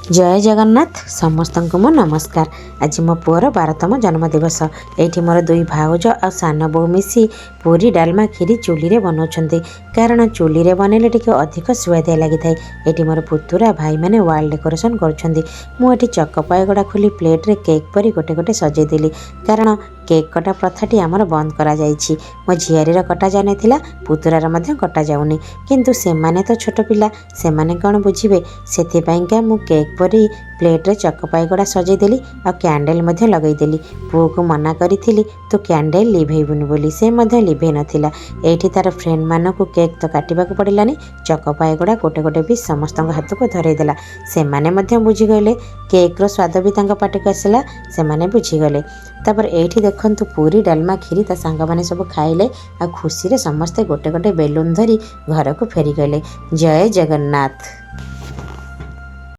जय जगन्नाथ समस्त को मो नमस्कार। आज मो पुअर 12तम जन्मदिवस। ये मोर दुई भाउज आ सान बो मिसी पूरी डालमा खीरी चूली रे बनाउछन्ती, कारण चूली रे बनैले टिके अधिक सुआदिया लागि थाए। एठी मोर पुतुरा भाई माने वाल डेकोरेशन करछन्ती। मु एठी चकपाय गडा खोली प्लेट रे केक परी गोटे गोटे सजै देली, कारण केक कटा प्रथाटी आमर बंद करा जाइछि। मो झियारीर कटा जाय नथिला, पुतुरार मध्य कटा जाउनी, किंतु सेमाने तो छोट पिला, सेमाने कोन बुझिबे। सेथि पयका मु केक परी प्लेट रे चकपाय गडा सजै देली आ कैंडल मध्य लगै देली। पुओ को मना करिथिली तो कैंडल लिभेइबुनी बोली, से मध्य लिभे नथिला। एठी तार फ्रेंड मानको केक तो काटिबा को पडिलानी, चकपाय गडा गोटे गोटे भी समस्तଙ୍କ हाथ को धरै देला। सेमाने मध्य बुझी गले, केक रो स्वाद भी तांका पाटे को आसला, सेमाने बुझी गले। तापर एठी देखंतु पूरी डालमा खीरी ता सांग माने सब खाइले आ खुशी रे समस्ते गोटे गोटे बेलून धरी घर को फेरी गले। जय जगन्नाथ।